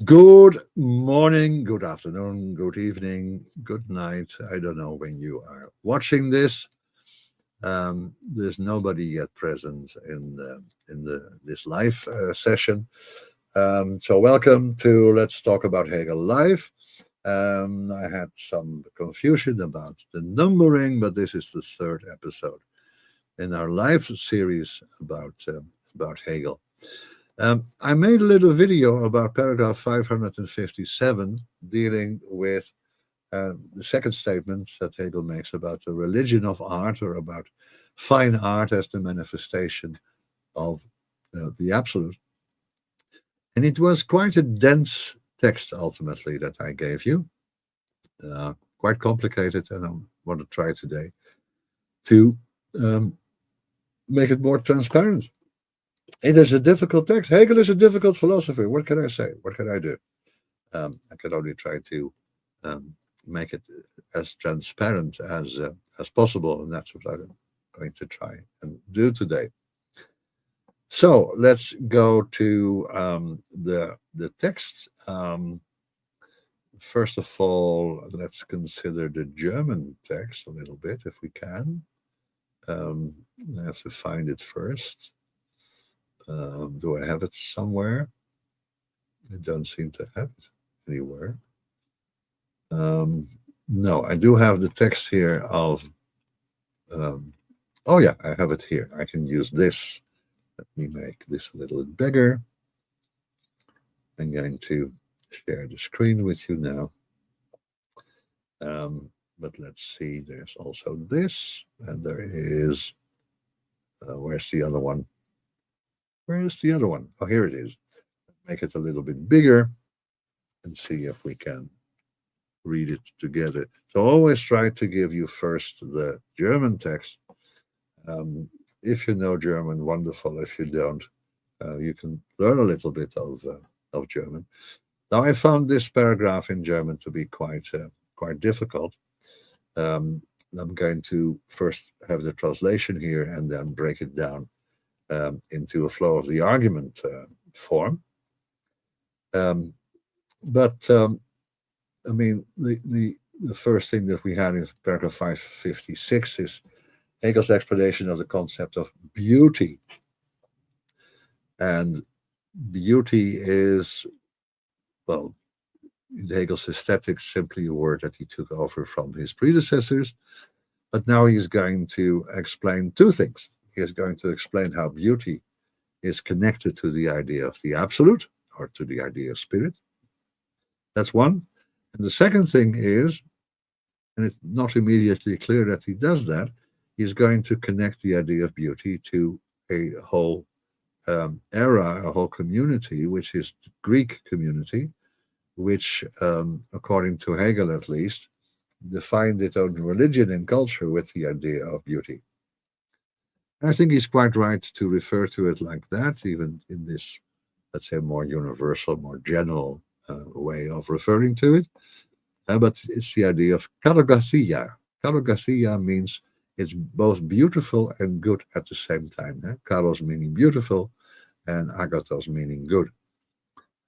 Good morning, good afternoon, good evening, good night. I don't know when you are watching this. There's nobody yet present in this live session. So welcome to Let's Talk About Hegel Live. I had some confusion about the numbering, but this is the third episode in our live series about Hegel. I made a little video about paragraph 557 dealing with the second statement that Hegel makes about the religion of art, or about fine art as the manifestation of the absolute. And it was quite a dense text ultimately that I gave you, quite complicated, and I want to try today to um, make it more transparent. It is a difficult text. Hegel is a difficult philosopher. What can I say? What can I do? I can only try to um, make it as transparent as possible, and that's what I'm going to try and do today. So let's go to the text. First of all, let's consider the German text a little bit, if we can. I have to find it first. Do I have it somewhere? I don't seem to have it anywhere. No, I do have the text here of. Oh yeah, I have it here. I can use this. Let me make this a little bit bigger. I'm going to share the screen with you now. But let's see, there's also this, and there is, where's the other one? Where is the other one? Oh, here it is. Make it a little bit bigger and see if we can read it together. So always try to give you first the German text. If you know German, wonderful. If you don't, you can learn a little bit of German. Now, I found this paragraph in German to be quite difficult. I'm going to first have the translation here and then break it down into a flow of the argument form. But I mean, the first thing that we had in paragraph 556 is Hegel's explanation of the concept of beauty. And beauty is, well, in Hegel's aesthetics, simply a word that he took over from his predecessors. But now he's going to explain two things. He is going to explain how beauty is connected to the idea of the absolute, or to the idea of spirit. That's one. And the second thing is, and it's not immediately clear that he does that, he's going to connect the idea of beauty to a whole era, a whole community, which is the Greek community, which, according to Hegel at least, defined its own religion and culture with the idea of beauty. And I think he's quite right to refer to it like that, even in this, let's say, more universal, more general way of referring to it. But it's the idea of kalogathia. Kalogathia means it's both beautiful and good at the same time. Kalos meaning beautiful, and agathos meaning good.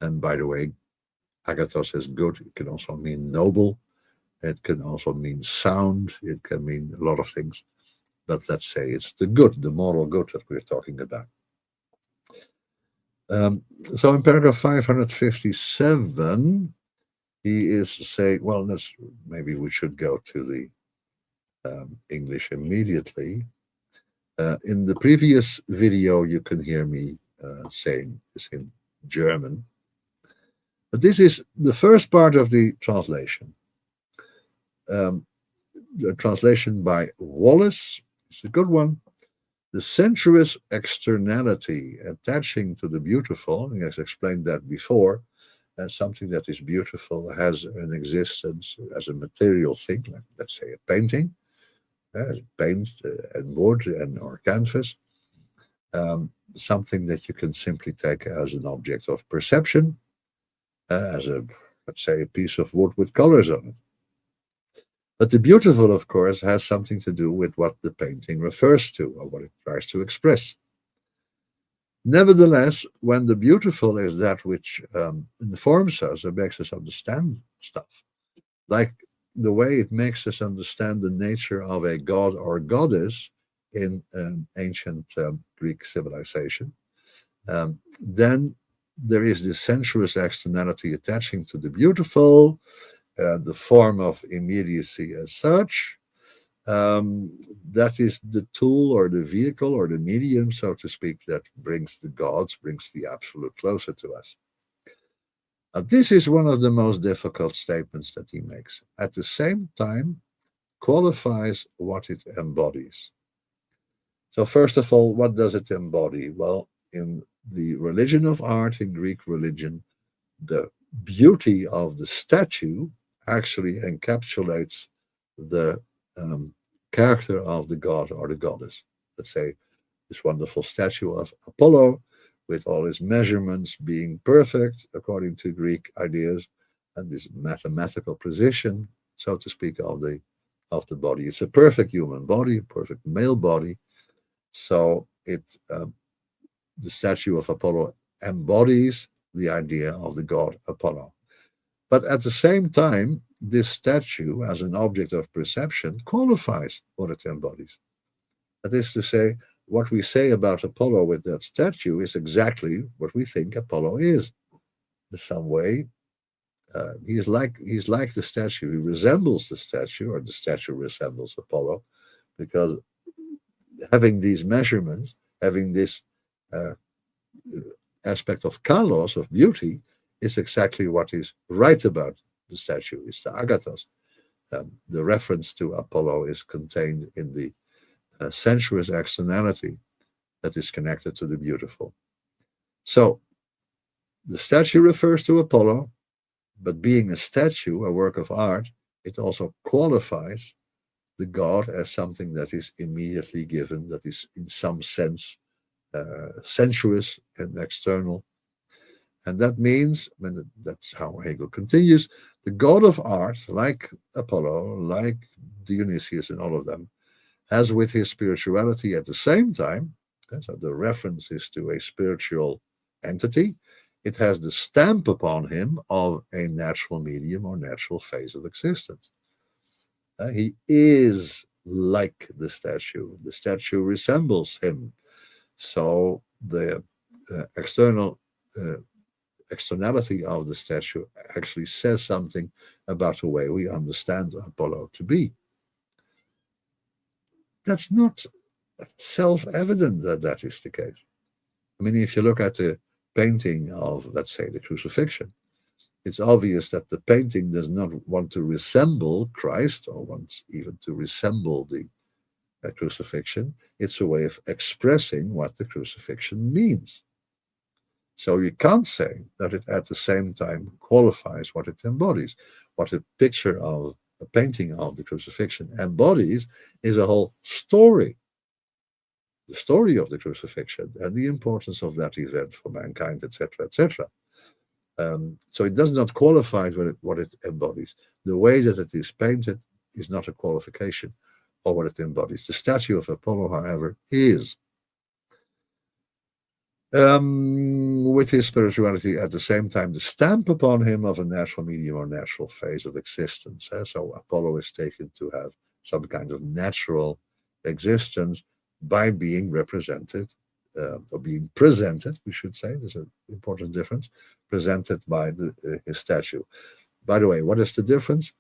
And by the way, agathos is good. It can also mean noble. It can also mean sound. It can mean a lot of things. But let's say it's the good, the moral good that we're talking about. So in paragraph 557, he is saying, well, maybe we should go to the English immediately. In the previous video, you can hear me saying this in German. But this is the first part of the translation. The translation by Wallace is a good one. The sensuous externality attaching to the beautiful, he has explained that before, as something that is beautiful has an existence as a material thing, like let's say a painting, paint and wood or canvas, something that you can simply take as an object of perception, as let's say, a piece of wood with colors on it. But the beautiful, of course, has something to do with what the painting refers to, or what it tries to express. Nevertheless, when the beautiful is that which informs us and makes us understand stuff, like the way it makes us understand the nature of a god or goddess in ancient Greek civilization, then there is this sensuous externality attaching to the beautiful, the form of immediacy as such. That is the tool or the vehicle or the medium, so to speak, that brings the gods, brings the absolute closer to us. This is one of the most difficult statements that he makes. At the same time, qualifies what it embodies. So, first of all, what does it embody? Well, in the religion of art, in Greek religion, the beauty of the statue actually encapsulates the character of the god or the goddess. Let's say this wonderful statue of Apollo, with all his measurements being perfect according to Greek ideas, and this mathematical precision, so to speak, of the body. It's a perfect human body, a perfect male body. So the statue of Apollo embodies the idea of the god Apollo. But at the same time, this statue, as an object of perception, qualifies what it embodies. That is to say, what we say about Apollo with that statue is exactly what we think Apollo is. In some way, he's like the statue. He resembles the statue, or the statue resembles Apollo, because having these measurements, having this uh, aspect of kalos, of beauty, is exactly what is right about the statue. It's the agathos. The reference to Apollo is contained in the sensuous externality that is connected to the beautiful. So the statue refers to Apollo, but being a statue, a work of art, it also qualifies the god as something that is immediately given, that is in some sense sensuous and external. And that means, and that's how Hegel continues, the god of art, like Apollo, like Dionysius and all of them, has with his spirituality at the same time, so the reference is to a spiritual entity, it has the stamp upon him of a natural medium or natural phase of existence. He is like the statue resembles him. So the external externality of the statue actually says something about the way we understand Apollo to be. That's not self-evident that that is the case. I mean, if you look at the painting of, let's say, the crucifixion, it's obvious that the painting does not want to resemble Christ or wants even to resemble the crucifixion. It's a way of expressing what the crucifixion means. So you can't say that it at the same time qualifies what it embodies. What a picture of a painting of the crucifixion embodies is a whole story, the story of the crucifixion and the importance of that event for mankind, etc., etc. So it does not qualify what it embodies. The way that it is painted is not a qualification of what it embodies. The statue of Apollo, however, is. With his spirituality at the same time, the stamp upon him of a natural medium or natural phase of existence. So Apollo is taken to have some kind of natural existence by being represented, or being presented, we should say, there's an important difference, presented by his statue. By the way, what is the difference?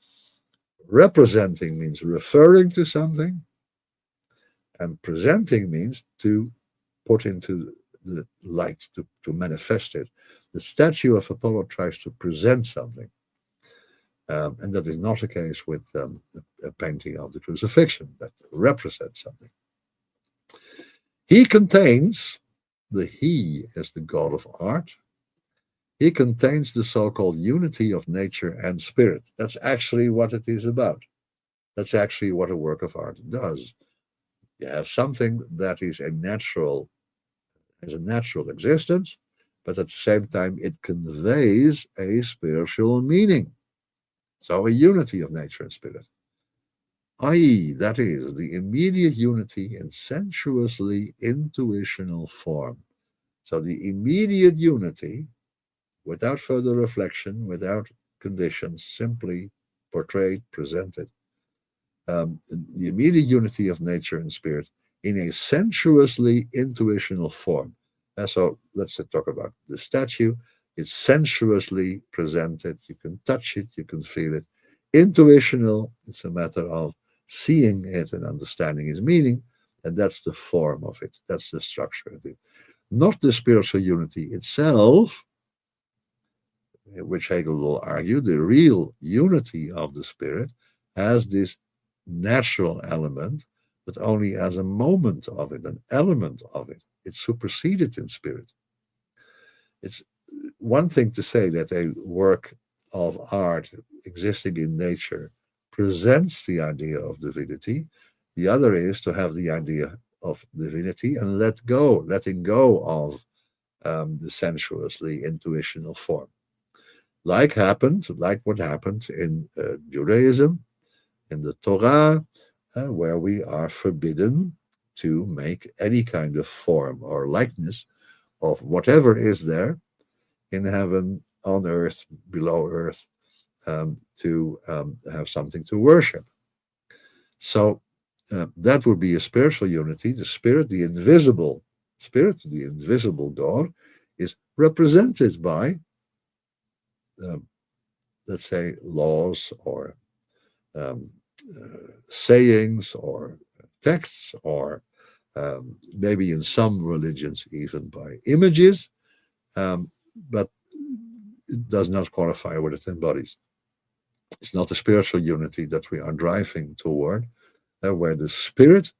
Representing means referring to something, and presenting means to put into the light, to manifest it. The statue of Apollo tries to present something, and that is not the case with a painting of the crucifixion that represents something. He contains, the he is the god of art. He contains the so-called unity of nature and spirit. That's actually what it is about. That's actually what a work of art does. You have something that is has a natural existence, but at the same time it conveys a spiritual meaning. So a unity of nature and spirit, i.e., that is the immediate unity in sensuously intuitional form. So the immediate unity, without further reflection, without conditions, simply portrayed, presented, the immediate unity of nature and spirit in a sensuously intuitional form. So let's talk about the statue. It's sensuously presented. You can touch it, you can feel it. Intuitional, it's a matter of seeing it and understanding its meaning, and that's the form of it. That's the structure of it. Not the spiritual unity itself, which Hegel will argue, the real unity of the spirit has this natural element, but only as a moment of it, an element of it. It's superseded in spirit. It's one thing to say that a work of art existing in nature presents the idea of divinity. The other is to have the idea of divinity and letting go of the sensuously intuitional form. Like what happened in Judaism, in the Torah, where we are forbidden to make any kind of form or likeness of whatever is there in heaven, on earth, below earth, to have something to worship. So that would be a spiritual unity. The spirit, the invisible spirit, the invisible God, is represented by, let's say, laws or um, sayings or texts, or maybe in some religions even by images, but it does not qualify what it embodies. It's not a spiritual unity that we are driving toward, where the spirit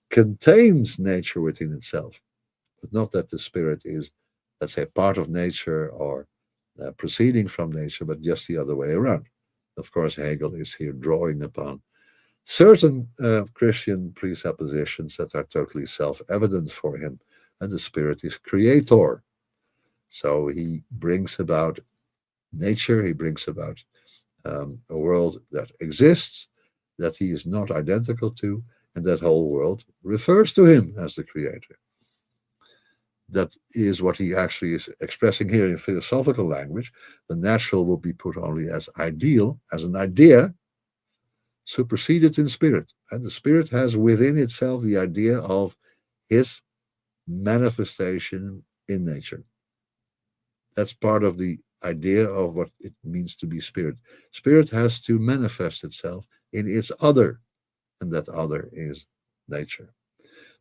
contains nature within itself, but not that the spirit is, let's say, part of nature or proceeding from nature, but just the other way around. Of course, Hegel is here drawing upon certain Christian presuppositions that are totally self-evident for him, and the spirit is creator. So he brings about nature, he brings about a world that exists, that he is not identical to, and that whole world refers to him as the creator. That is what he actually is expressing here in philosophical language. The natural will be put only as ideal, as an idea, superseded in spirit. And the spirit has within itself the idea of his manifestation in nature. That's part of the idea of what it means to be spirit. Spirit has to manifest itself in its other, and that other is nature.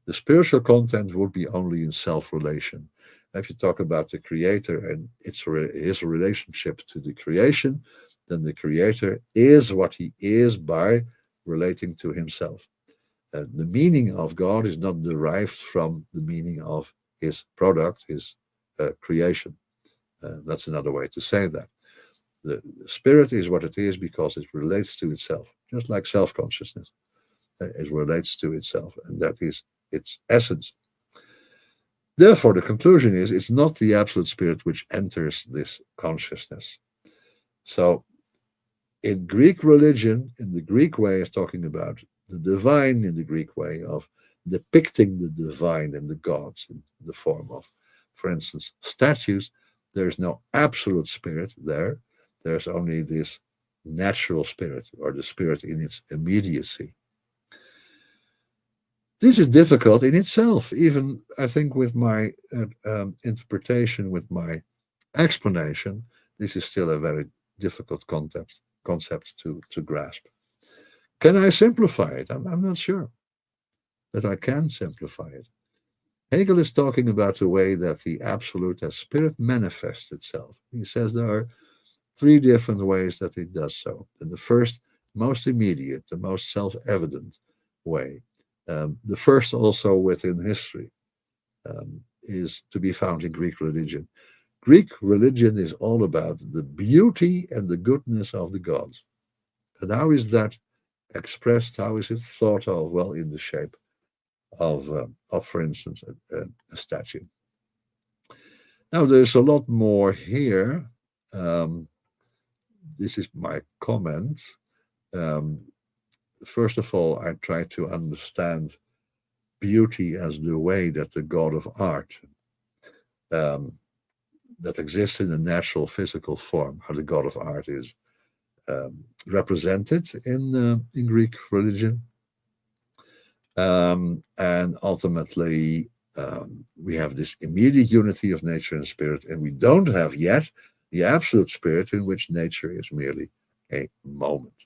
The spiritual content would be only in self-relation. If you talk about the creator and his relationship to the creation, then the creator is what he is by relating to himself. The meaning of God is not derived from the meaning of his product, his creation. That's another way to say that. The spirit is what it is because it relates to itself, just like self-consciousness. It relates to itself, and that is its essence. Therefore, the conclusion is it's not the absolute spirit which enters this consciousness. So, in Greek religion, in the Greek way of talking about the divine, in the Greek way of depicting the divine and the gods in the form of, for instance, statues, there's no absolute spirit there. There's only this natural spirit, or the spirit in its immediacy. This is difficult in itself, even I think with my interpretation, with my explanation, this is still a very difficult concept to grasp. Can I simplify it? I'm not sure that I can simplify it. Hegel is talking about the way that the absolute as spirit manifests itself. He says there are three different ways that it does so. And the first, most immediate, the most self-evident way, the first also within history, is to be found in Greek religion. Greek religion is all about the beauty and the goodness of the gods. And how is that expressed? How is it thought of? Well, in the shape of for instance, a statue. Now, there's a lot more here. This is my comment. First of all, I try to understand beauty as the way that the God of art um, that exists in a natural physical form, how the god of art is represented in Greek religion. And ultimately, we have this immediate unity of nature and spirit, and we don't have yet the absolute spirit in which nature is merely a moment.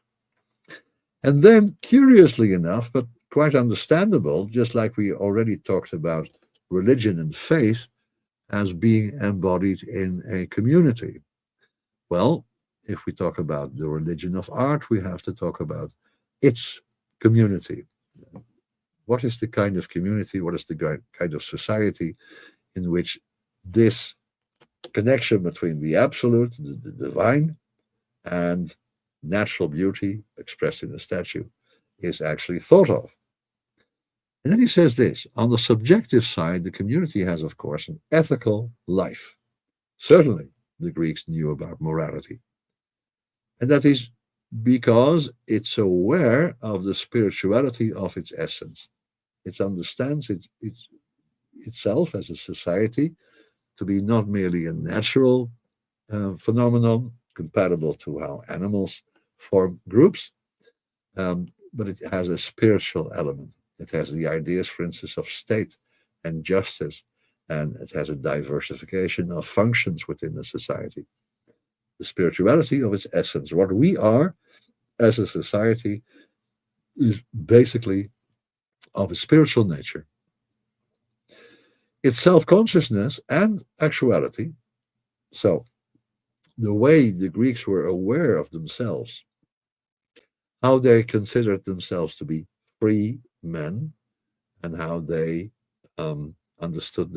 And then, curiously enough, but quite understandable, just like we already talked about religion and faith as being embodied in a community. Well, if we talk about the religion of art, we have to talk about its community. What is the kind of community, what is the kind of society in which this connection between the absolute, the divine, and natural beauty expressed in a statue is actually thought of? And then he says this: on the subjective side, the community has, of course, an ethical life. Certainly, the Greeks knew about morality. And that is because it's aware of the spirituality of its essence. It understands itself as a society to be not merely a natural phenomenon compatible to how animals form groups, but it has a spiritual element. It has the ideas, for instance, of state and justice, and it has a diversification of functions within the society. The spirituality of its essence, what we are as a society, is basically of a spiritual nature. It's self-consciousness and actuality. So the way the Greeks were aware of themselves, how they considered themselves to be free men, and how they understood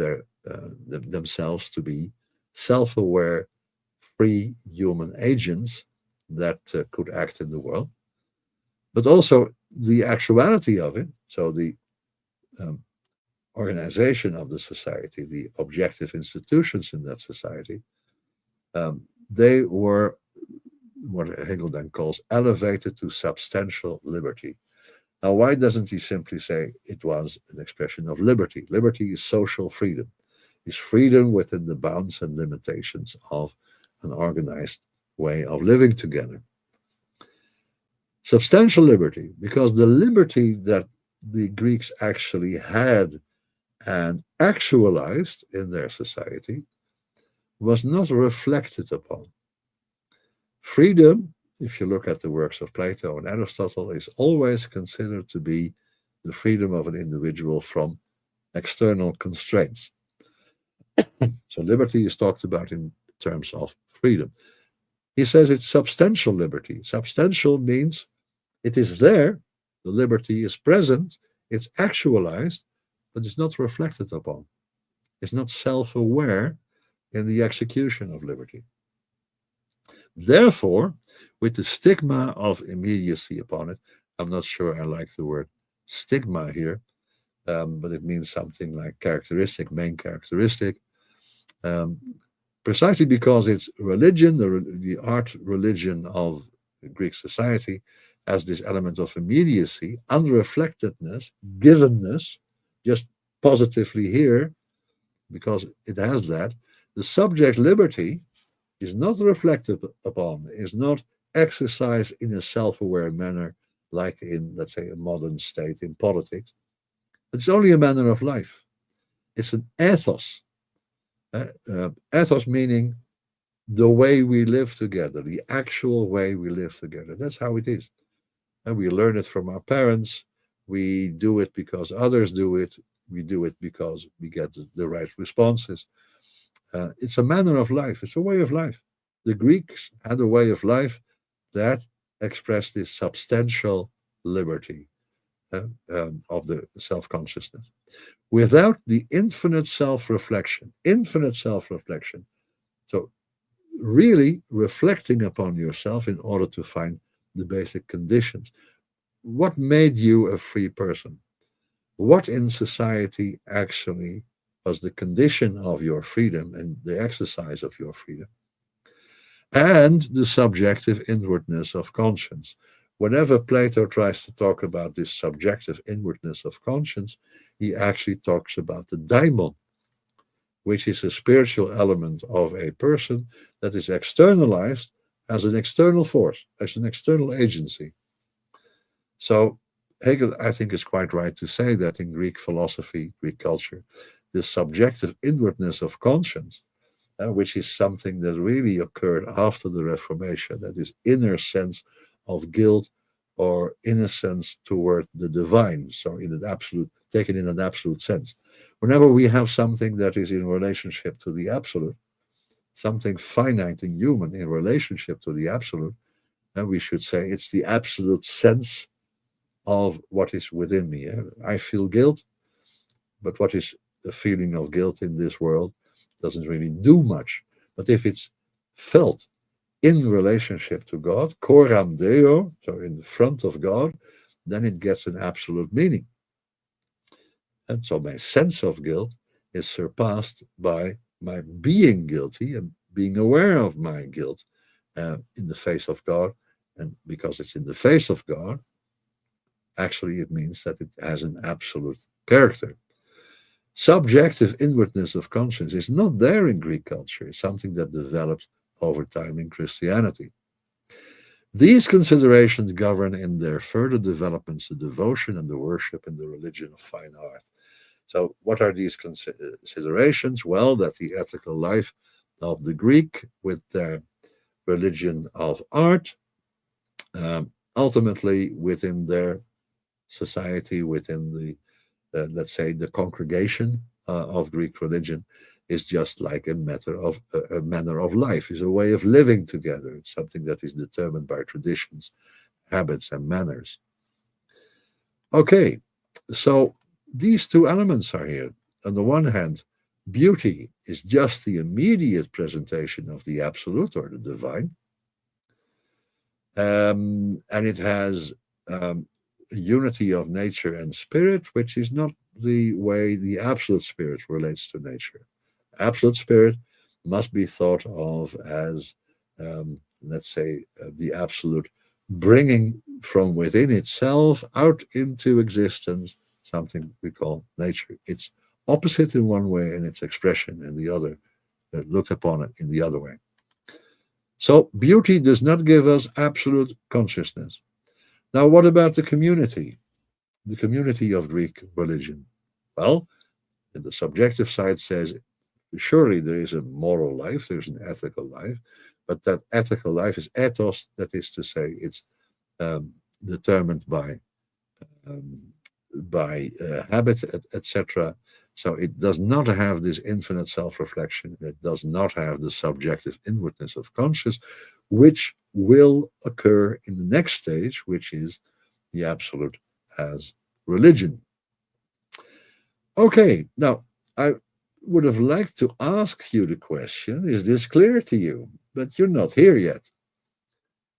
themselves to be self-aware, free human agents that could act in the world, but also the actuality of it. So the um, organization of the society, the objective institutions in that society, they were what Hegel then calls elevated to substantial liberty. Now, why doesn't he simply say it was an expression of liberty? Liberty is social freedom, is freedom within the bounds and limitations of an organized way of living together. Substantial liberty, because the liberty that the Greeks actually had and actualized in their society was not reflected upon. Freedom, if you look at the works of Plato and Aristotle, is always considered to be the freedom of an individual from external constraints. So liberty is talked about in terms of freedom. He says it's substantial liberty. Substantial means it is there, the liberty is present, it's actualized, but it's not reflected upon. It's not self-aware in the execution of liberty. Therefore, with the stigma of immediacy upon it, I'm not sure I like the word stigma here, but it means something like characteristic, main characteristic, precisely because it's religion, the art religion of Greek society, has this element of immediacy, unreflectedness, givenness, just positively here, because it has that. The subject liberty is not reflected upon, is not exercised in a self-aware manner, like in, let's say, a modern state in politics. It's only a manner of life. It's an ethos. Ethos meaning the way we live together, the actual way we live together. That's how it is. And we learn it from our parents. We do it because others do it. We do it because we get the right responses. It's a manner of life. It's a way of life. The Greeks had a way of life that expressed this substantial liberty of the self-consciousness. Without the infinite self-reflection, so really reflecting upon yourself in order to find the basic conditions. What made you a free person? What in society actually was the condition of your freedom and the exercise of your freedom? And the subjective inwardness of conscience. Whenever Plato tries to talk about this subjective inwardness of conscience, he actually talks about the daimon, which is a spiritual element of a person that is externalized as an external force, as an external agency. So Hegel, I think, is quite right to say that in Greek philosophy, Greek culture, the subjective inwardness of conscience, which is something that really occurred after the Reformation, that is inner sense of guilt or innocence toward the divine. So in an absolute, taken in an absolute sense. Whenever we have something that is in relationship to the absolute, something finite and human in relationship to the absolute, and we should say it's the absolute sense of what is within me. I feel guilt, but what is the feeling of guilt in this world doesn't really do much. But if it's felt in relationship to God, coram Deo, so in front of God, then it gets an absolute meaning. And so my sense of guilt is surpassed by my being guilty and being aware of my guilt in the face of God. And because it's in the face of God, actually it means that it has an absolute character. Subjective inwardness of conscience is not there in Greek culture. It's something that developed over time in Christianity. These considerations govern in their further developments the devotion and the worship in the religion of fine art. So, what are these considerations? Well, that the ethical life of the Greek with their religion of art, ultimately within their society, within let's say, the congregation of Greek religion, is just like a manner of life, is a way of living together. It's something that is determined by traditions, habits, and manners. Okay, so these two elements are here. On the one hand, beauty is just the immediate presentation of the absolute or the divine, and it has unity of nature and spirit, which is not the way the absolute spirit relates to nature. Absolute spirit must be thought of as, let's say, the absolute bringing from within itself out into existence something we call nature. It's opposite in one way and its expression in the other, looked upon it in the other way. So beauty does not give us absolute consciousness. Now, what about the community of Greek religion? Well, the subjective side says surely there is a moral life, there's an ethical life, but that ethical life is ethos, that is to say, it's determined um, by habit, etc. So it does not have this infinite self-reflection. It does not have the subjective inwardness of conscience, which will occur in the next stage, which is the absolute as religion. Okay, now I would have liked to ask you the question: is this clear to you? But you're not here yet,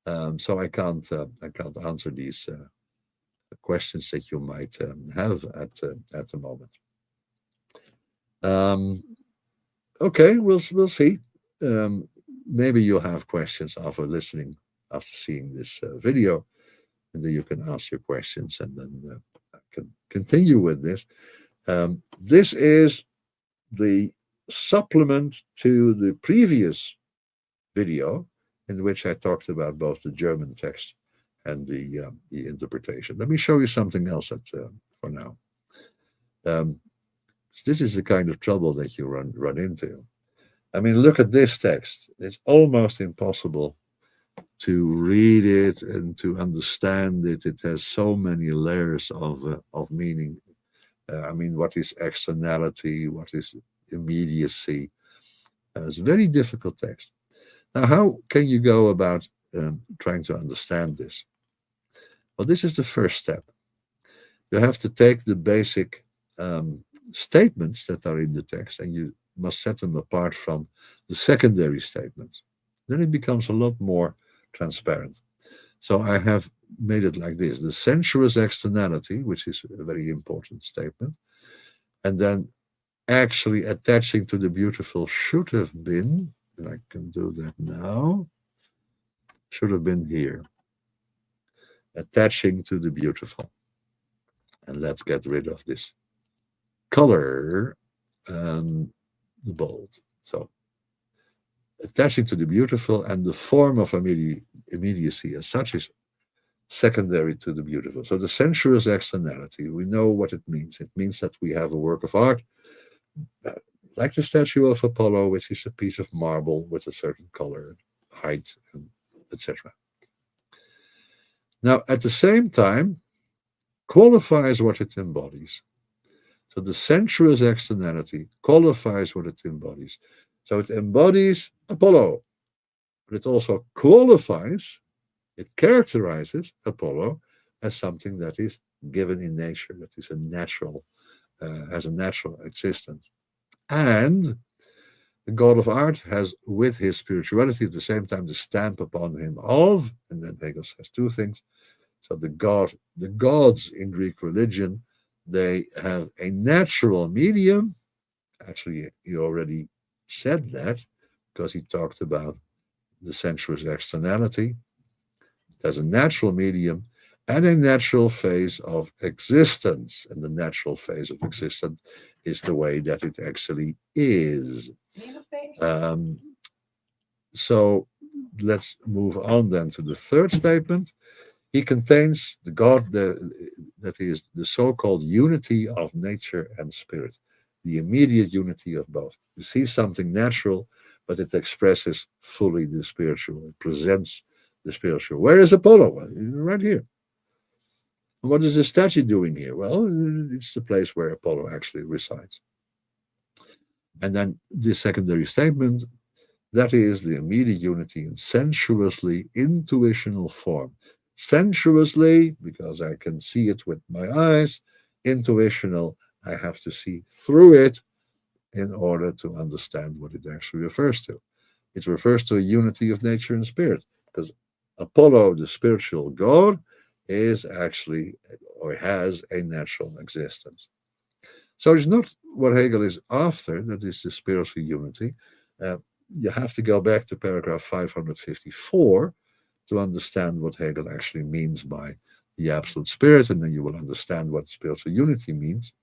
so I can't answer these questions that you might have at the moment. Um, okay, we'll see. Um, Maybe you'll have questions after seeing this video, and then you can ask your questions, and then I can continue with this. This is the supplement to the previous video in which I talked about both the German text and the interpretation. Let me show you something else for now. Um, this is the kind of trouble that you run into. I mean, look at this text. It's almost impossible to read it and to understand it. It has so many layers of meaning. I mean, what is externality? What is immediacy? It's a very difficult text. Now, how can you go about trying to understand this? Well, this is the first step. You have to take the basic statements that are in the text and you must set them apart from the secondary statements. Then it becomes a lot more transparent. So I have made it like this: the sensuous externality, which is a very important statement, and then actually attaching to the beautiful should have been, and I can do that now, should have been here, attaching to the beautiful. And let's get rid of this color. Um, the bold. So attaching to the beautiful, and the form of immediacy as such is secondary to the beautiful. So the sensuous externality, we know what it means. It means that we have a work of art, uh, like the statue of Apollo, which is a piece of marble with a certain color, height, and etc. Now, at the same time, qualifies what it embodies. So the sensuous externality qualifies what it embodies. So it embodies Apollo, but it also qualifies, it characterizes Apollo as something that is given in nature, that is a natural, has a natural existence. And the God of art has, with his spirituality, at the same time, the stamp upon him of, and then Hegel says two things. So the gods in Greek religion, they have a natural medium. Actually, he already said that because he talked about the sensuous externality. There's a natural medium and a natural phase of existence. And the natural phase of existence is the way that it actually is. Um, so let's move on then to the third statement. He contains the God that is the so-called unity of nature and spirit, the immediate unity of both. You see something natural, but it expresses fully the spiritual. It presents the spiritual. Where is Apollo? Well, right here. What is the statue doing here? Well, it's the place where Apollo actually resides. And then the secondary statement, that is the immediate unity in sensuously intuitional form. Sensuously, because I can see it with my eyes. Intuitional, I have to see through it in order to understand what it actually refers to. It refers to a unity of nature and spirit, because Apollo, the spiritual god, is actually or has a natural existence. So it's not what Hegel is after, that is the spiritual unity. Uh, you have to go back to paragraph 554 to understand what Hegel actually means by the absolute spirit, and then you will understand what spiritual unity means.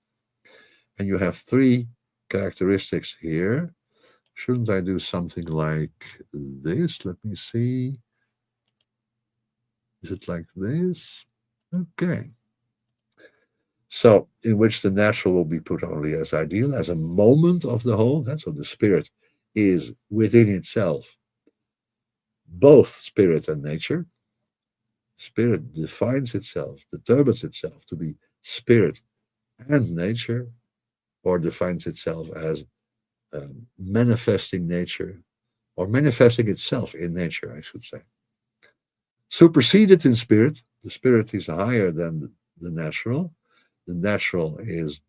And you have three characteristics here. Shouldn't I do something like this? Let me see. Is it like this? Okay. So, in which the natural will be put only as ideal, as a moment of the whole. So, the spirit is within itself both spirit and nature. Spirit defines itself, determines itself to be spirit and nature, or defines itself as manifesting nature, or manifesting itself in nature, I should say. Superseded in spirit, the spirit is higher than the natural. The natural is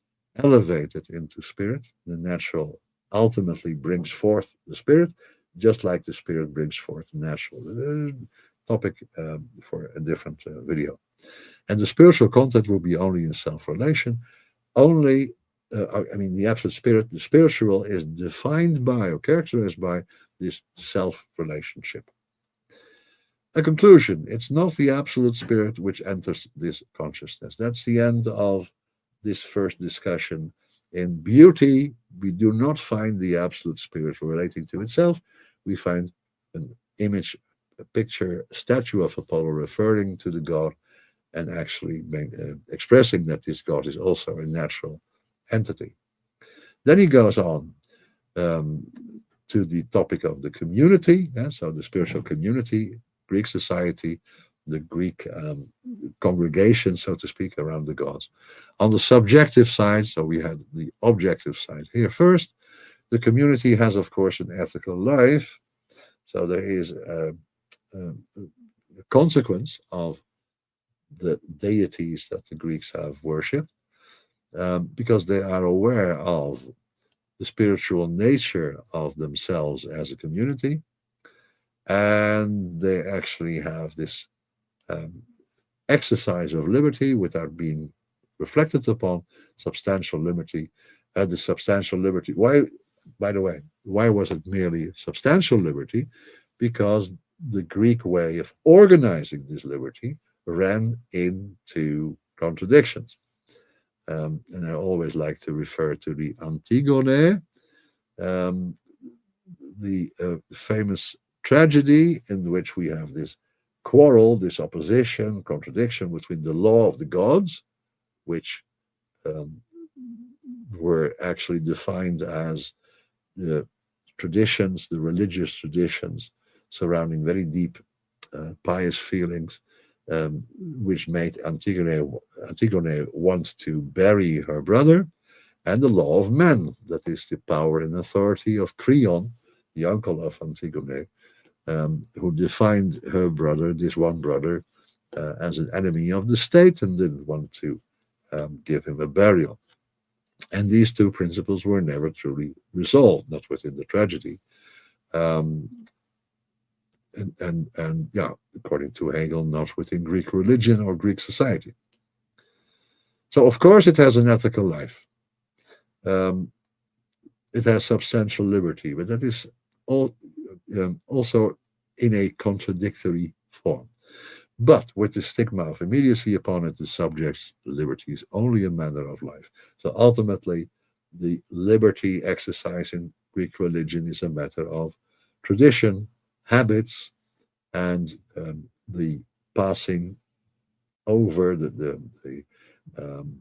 elevated into spirit. The natural ultimately brings forth the spirit, just like the spirit brings forth the natural. Topic for a different video. And the spiritual content will be only in self-relation. Only, the absolute spirit, the spiritual is defined by or characterized by this self-relationship. A conclusion, it's not the absolute spirit which enters this consciousness. That's the end of this first discussion. In beauty, we do not find the absolute spirit relating to itself. We find an image, a picture, a statue of Apollo referring to the god and actually expressing that this god is also a natural entity. Then he goes on to the topic of the community, so the spiritual community, Greek society, the Greek congregation, so to speak, around the gods. On the subjective side, so we had the objective side here first. The community has, of course, an ethical life. So there is a consequence of the deities that the Greeks have worshipped, because they are aware of the spiritual nature of themselves as a community, and they actually have this exercise of liberty without being reflected upon, substantial liberty. The substantial liberty, why, by the way, why was it merely substantial liberty? Because the Greek way of organizing this liberty ran into contradictions. And I always like to refer to the Antigone, um, the famous tragedy in which we have this quarrel, this opposition, contradiction between the law of the gods, which um, were actually defined as the traditions, the religious traditions surrounding very deep pious feelings, which made Antigone want to bury her brother, and the law of men, that is the power and authority of Creon, the uncle of Antigone, who defined her brother, this one brother, as an enemy of the state and didn't want to give him a burial. And these two principles were never truly resolved, not within the tragedy. Um, and yeah, according to Hegel, not within Greek religion or Greek society. So, of course, it has an ethical life. Um, it has substantial liberty, but that is all, also in a contradictory form. But with the stigma of immediacy upon it, the subject's liberty is only a manner of life. So ultimately, the liberty exercised in Greek religion is a matter of tradition, habits, and the passing over the um,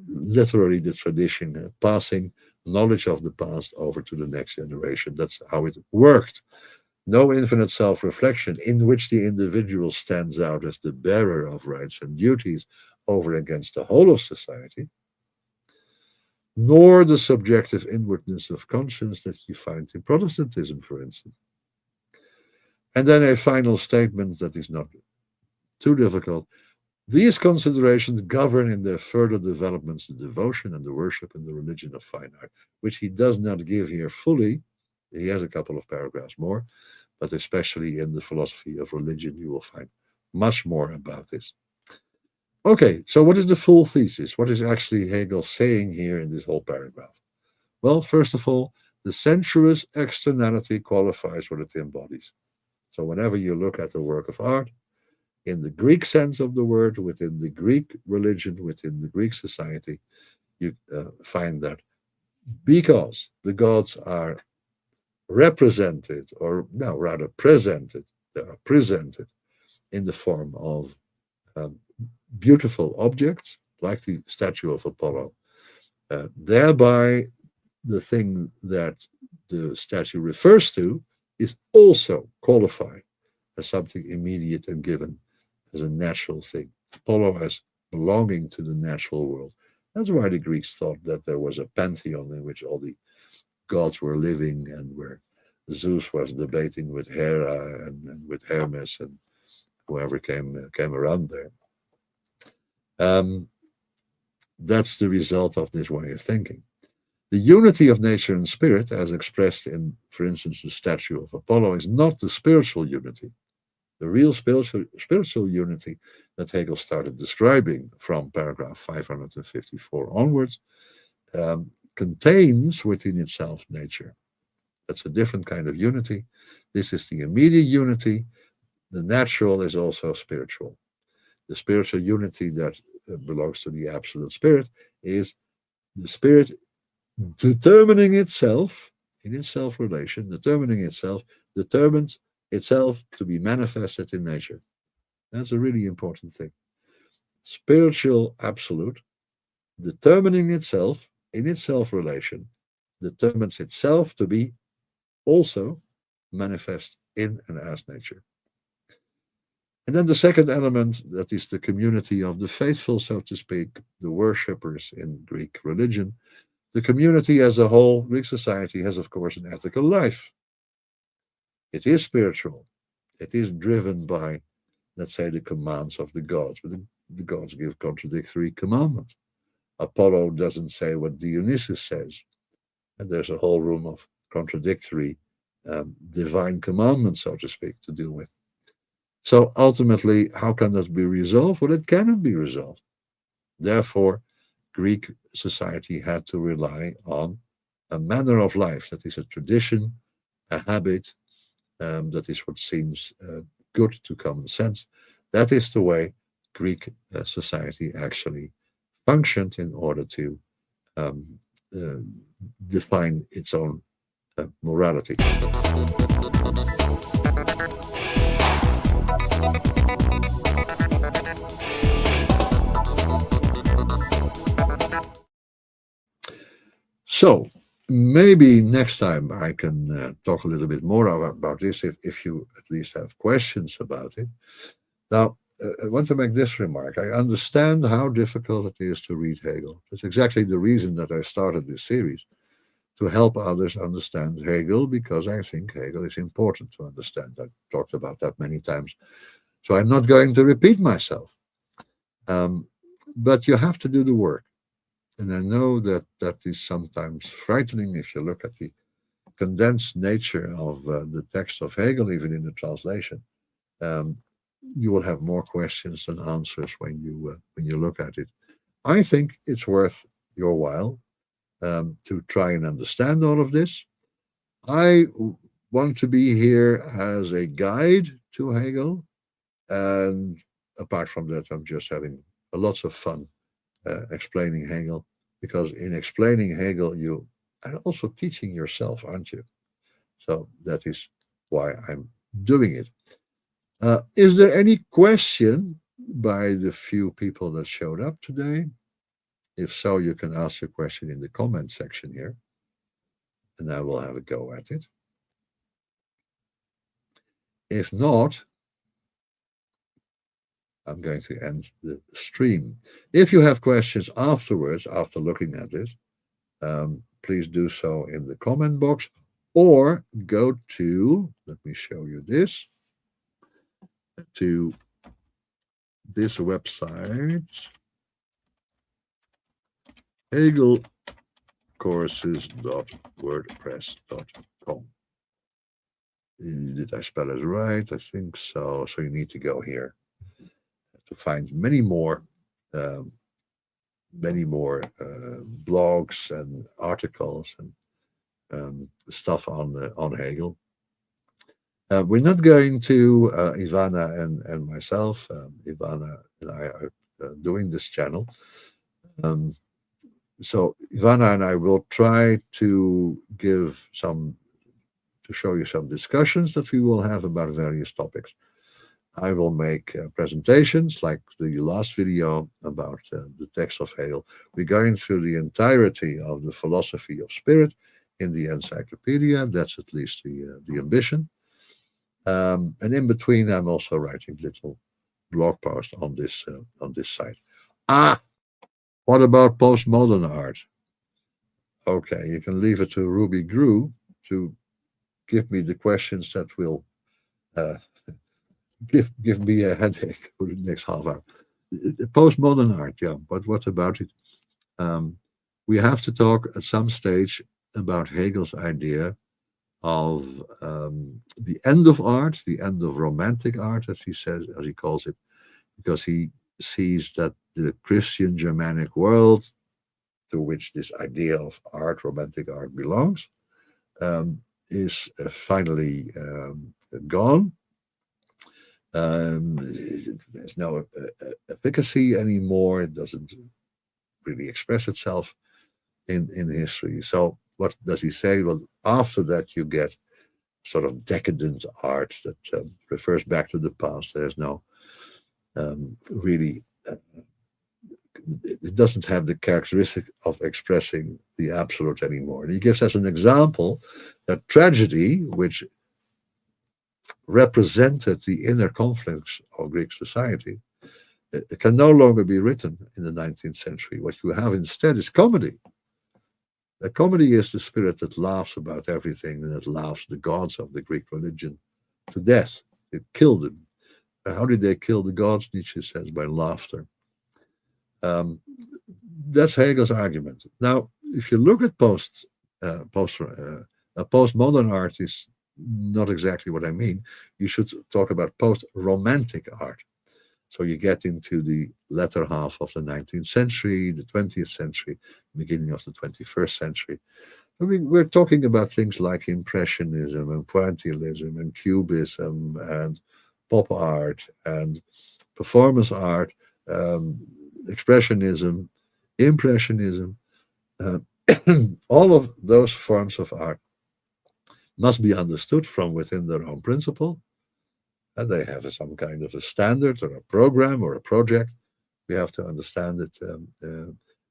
literally the tradition, passing knowledge of the past over to the next generation. That's how it worked. No infinite self reflection in which the individual stands out as the bearer of rights and duties over against the whole of society, nor the subjective inwardness of conscience that you find in Protestantism, for instance. And then a final statement that is not too difficult. These considerations govern in their further developments the devotion and the worship and the religion of fine art, which he does not give here fully. He has a couple of paragraphs more, but especially in the philosophy of religion, you will find much more about this. Okay, so what is the full thesis? What is actually Hegel saying here in this whole paragraph? Well, first of all, the sensuous externality qualifies what it embodies. So whenever you look at a work of art, in the Greek sense of the word, within the Greek religion, within the Greek society, you find that because the gods are represented, or no, rather presented, they are presented in the form of um, beautiful objects, like the statue of Apollo. Thereby, the thing that the statue refers to is also qualified as something immediate and given as a natural thing. Apollo as belonging to the natural world. That's why the Greeks thought that there was a pantheon in which all the gods were living, and where Zeus was debating with Hera and with Hermes and whoever came around there. That's the result of this way of thinking. The unity of nature and spirit, as expressed in, for instance, the statue of Apollo, is not the spiritual unity. The real spiritual unity that Hegel started describing from paragraph 554 onwards contains within itself nature. That's a different kind of unity. This is the immediate unity. The natural is also spiritual. The spiritual unity that belongs to the absolute spirit is the spirit determining itself in its self relation, determines itself to be manifested in nature. That's a really important thing. Spiritual absolute, determining itself in its self relation, determines itself to be also manifest in and as nature. And then the second element, that is the community of the faithful, so to speak, the worshippers in Greek religion. The community as a whole, Greek society, has, of course, an ethical life. It is spiritual. It is driven by, let's say, the commands of the gods, but the gods give contradictory commandments. Apollo doesn't say what Dionysus says, and there's a whole room of contradictory divine commandments, so to speak, to deal with. So ultimately, how can that be resolved? Well, it cannot be resolved. Therefore, Greek society had to rely on a manner of life that is a tradition, a habit, that is what seems good to common sense. That is the way Greek society actually functioned in order to um, define its own morality. So maybe next time I can talk a little bit more about this if you at least have questions about it. Now, I want to make this remark. I understand how difficult it is to read Hegel. That's exactly the reason that I started this series, to help others understand Hegel, because I think Hegel is important to understand. I've talked about that many times. So I'm not going to repeat myself. But you have to do the work. And I know that that is sometimes frightening if you look at the condensed nature of the text of Hegel, even in the translation. You will have more questions than answers when you look at it. I think it's worth your while to try and understand all of this. I want to be here as a guide to Hegel, and apart from that, I'm just having lots of fun explaining Hegel, because in explaining Hegel, you are also teaching yourself, aren't you? So that is why I'm doing it. Is there any question by the few people that showed up today? If so, you can ask your question in the comment section here, and I will have a go at it. If not, I'm going to end the stream. If you have questions afterwards, after looking at this, please do so in the comment box, or go to, let me show you this, to this website, hegelcourses.wordpress.com. Did I spell it right? I think so. So you need to go here to find many more blogs and articles and stuff on Hegel. We're not going to Ivana and myself. Ivana and I are doing this channel. So Ivana and I will try to show you some discussions that we will have about various topics. I will make presentations like the last video about the text of Hegel. We're going through the entirety of the philosophy of spirit in the Encyclopedia. That's at least the ambition. And in between, I'm also writing little blog posts on this site. What about postmodern art? Okay, you can leave it to Ruby Grew to give me the questions that will give me a headache for the next half hour. Postmodern art, yeah, but what about it? We have to talk at some stage about Hegel's idea of the end of art, the end of romantic art, as he says, as he calls it, because he sees that the Christian Germanic world, to which this idea of art, romantic art, belongs, is finally gone. There's no efficacy anymore. It doesn't really express itself in history. So what does he say? Well, after that, you get sort of decadent art that refers back to the past. There's no really, it doesn't have the characteristic of expressing the absolute anymore. And he gives us an example that tragedy, which represented the inner conflicts of Greek society, it can no longer be written in the 19th century. What you have instead is comedy. A comedy is the spirit that laughs about everything and that laughs the gods of the Greek religion to death. It killed them. How did they kill the gods? Nietzsche says by laughter. That's Hegel's argument. Now, if you look at postmodern art is not exactly what I mean. You should talk about post-romantic art. So you get into the latter half of the 19th century, the 20th century, beginning of the 21st century. I mean, we're talking about things like Impressionism and Pointillism and Cubism and pop art and performance art, Expressionism, Impressionism. All of those forms of art must be understood from within their own principle, and they have some kind of a standard or a program or a project. We have to understand it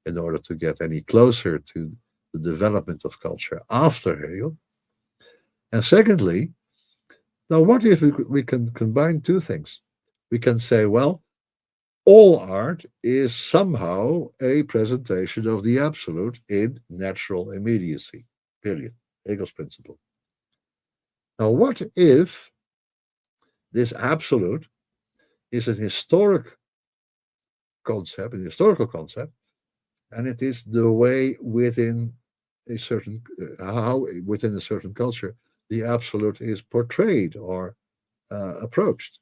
in order to get any closer to the development of culture after Hegel. And secondly, now what if we can combine two things? We can say, well, all art is somehow a presentation of the absolute in natural immediacy, period. Hegel's principle. Now, what if this absolute is an historic concept, an historical concept, and it is the way within a certain how within a certain culture the absolute is portrayed or approached.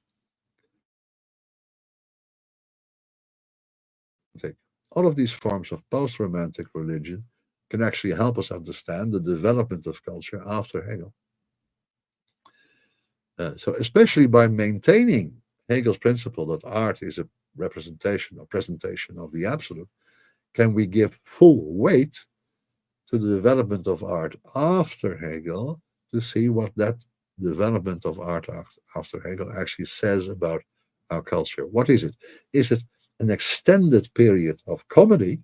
Think all of these forms of post-romantic religion can actually help us understand the development of culture after Hegel. So, especially by maintaining Hegel's principle that art is a representation or presentation of the absolute, can we give full weight to the development of art after Hegel to see what that development of art after Hegel actually says about our culture. What is it? Is it an extended period of comedy?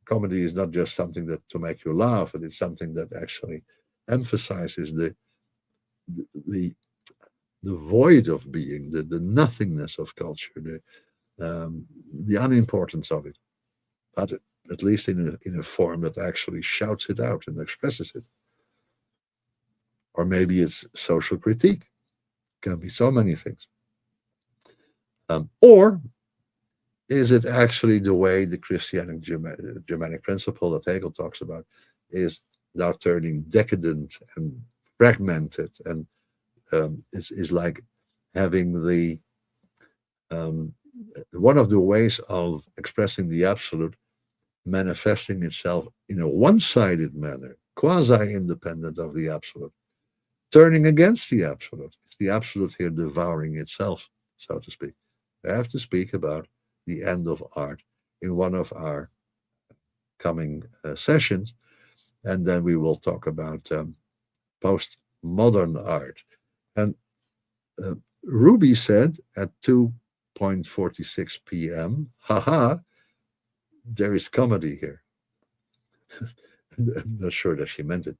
Comedy is not just something that to make you laugh, but it's something that actually emphasizes the the void of being, the nothingness of culture, the unimportance of it, but at least in a form that actually shouts it out and expresses it. Or maybe it's social critique. Can be so many things. Or is it actually the way the Christianic Germanic principle that Hegel talks about is now turning decadent and fragmented and is like having the one of the ways of expressing the absolute manifesting itself in a one-sided manner, quasi-independent of the absolute, turning against the absolute. It's the absolute here devouring itself, so to speak. I have to speak about the end of art in one of our coming sessions, and then we will talk about postmodern art. And Ruby said at 2:46 p.m., haha, there is comedy here. I'm not sure that she meant it,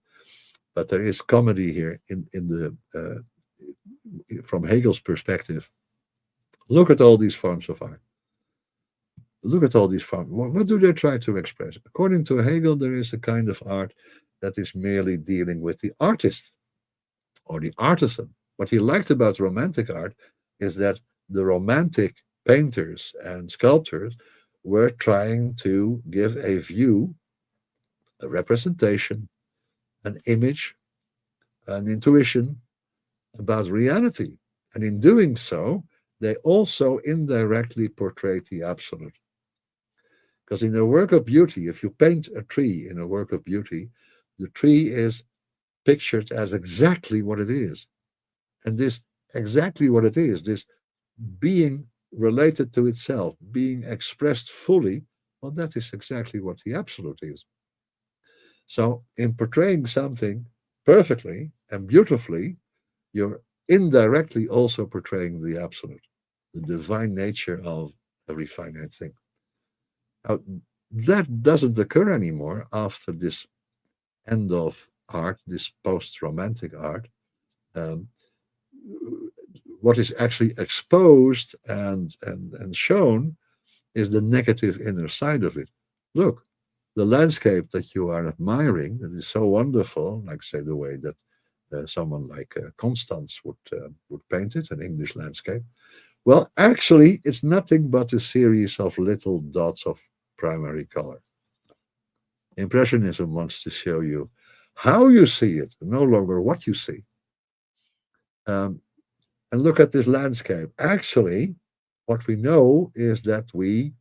but there is comedy here in the from Hegel's perspective. Look at all these forms of art. Look at all these forms. What do they try to express? According to Hegel, there is a kind of art that is merely dealing with the artist or the artisan. What he liked about romantic art is that the romantic painters and sculptors were trying to give a view, a representation, an image, an intuition about reality. And in doing so, they also indirectly portray the absolute. Because in a work of beauty, if you paint a tree in a work of beauty, the tree is pictured as exactly what it is. And this exactly what it is, this being related to itself, being expressed fully, well, that is exactly what the absolute is. So, in portraying something perfectly and beautifully, you're indirectly also portraying the absolute, the divine nature of every finite thing. Now, that doesn't occur anymore after this end of art, this post-romantic art. Um, what is actually exposed and shown is the negative inner side of it. Look, the landscape that you are admiring, that is so wonderful, like say the way that someone like Constance would paint it, an English landscape. Well, actually, it's nothing but a series of little dots of primary color. Impressionism wants to show you how you see it, no longer what you see. Um, and look at this landscape. Actually, what we know is that we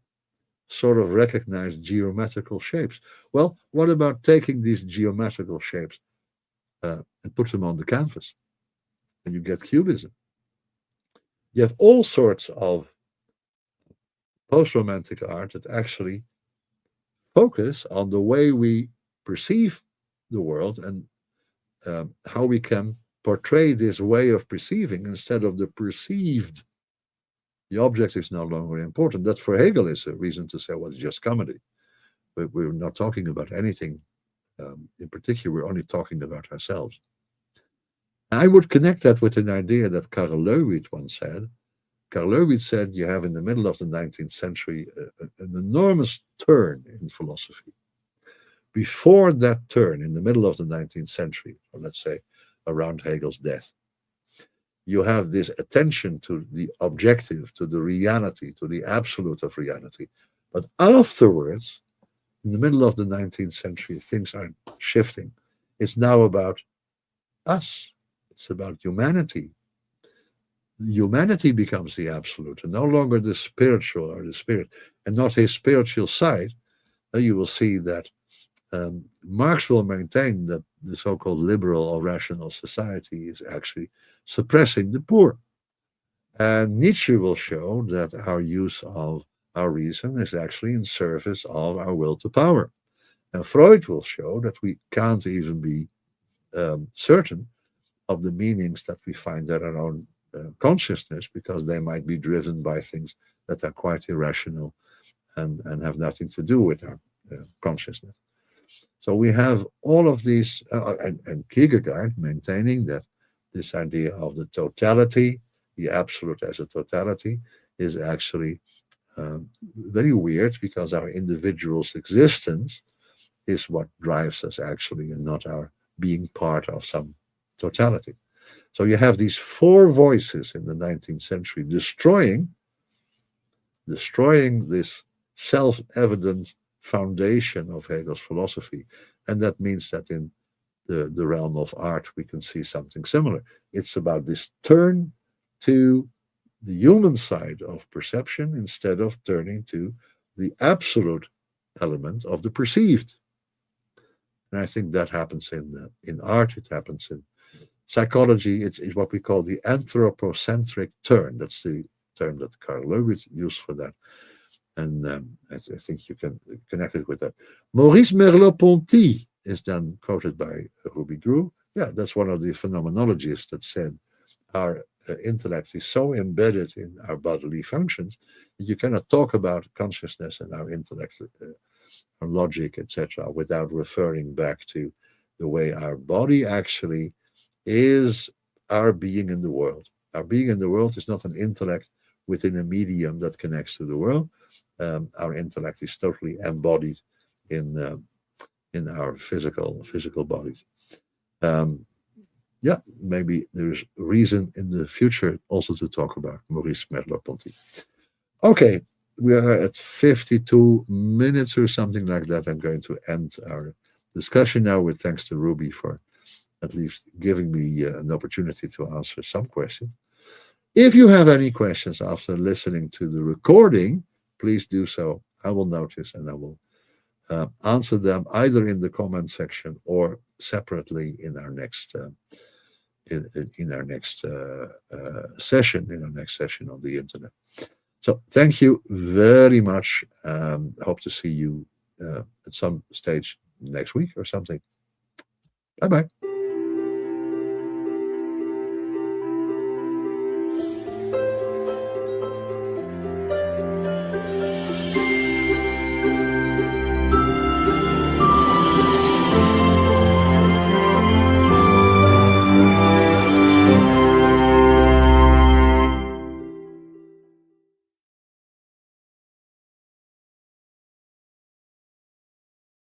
sort of recognize geometrical shapes. Well, what about taking these geometrical shapes and put them on the canvas? And you get cubism. You have all sorts of post-romantic art that actually focus on the way we perceive the world and how we can portray this way of perceiving instead of the perceived. The object is no longer important. That for Hegel is a reason to say, well, it's just comedy. But we're not talking about anything in particular. We're only talking about ourselves. I would connect that with an idea that Karl Leuwit once said. Karl Leuwit said you have in the middle of the 19th century an enormous turn in philosophy. Before that turn, in the middle of the 19th century, or let's say around Hegel's death, you have this attention to the objective, to the reality, to the absolute of reality. But afterwards, in the middle of the 19th century, things are shifting. It's now about us. It's about humanity. Humanity becomes the absolute, and no longer the spiritual or the spirit, and not his spiritual side. You will see that Marx will maintain that the so-called liberal or rational society is actually suppressing the poor. And Nietzsche will show that our use of our reason is actually in service of our will to power. And Freud will show that we can't even be certain of the meanings that we find in our own consciousness, because they might be driven by things that are quite irrational and have nothing to do with our consciousness. So we have all of these, and Kierkegaard maintaining that this idea of the totality, the absolute as a totality, is actually very weird, because our individual's existence is what drives us actually, and not our being part of some totality. So you have these four voices in the 19th century destroying this self-evident foundation of Hegel's philosophy. And that means that in the realm of art, we can see something similar. It's about this turn to the human side of perception instead of turning to the absolute element of the perceived. And I think that happens in art, it happens in psychology. It's what we call the anthropocentric turn. That's the term that Karl Leuwit used for that. And I think you can connect it with that. Maurice Merleau-Ponty is then quoted by Ruby Grew. Yeah, that's one of the phenomenologists that said our intellect is so embedded in our bodily functions that you cannot talk about consciousness and our intellect, our logic, etc., without referring back to the way our body actually is our being in the world. Our being in the world is not an intellect within a medium that connects to the world. Our intellect is totally embodied in our physical bodies. Yeah, maybe there's reason in the future also to talk about Maurice Merleau-Ponty. Okay, we are at 52 minutes or something like that. I'm going to end our discussion now with thanks to Ruby for at least giving me an opportunity to answer some questions. If you have any questions after listening to the recording, please do so. I will notice and I will answer them either in the comment section or separately in our next in our next session on the internet. So thank you very much. Hope to see you at some stage next week or something. Bye bye.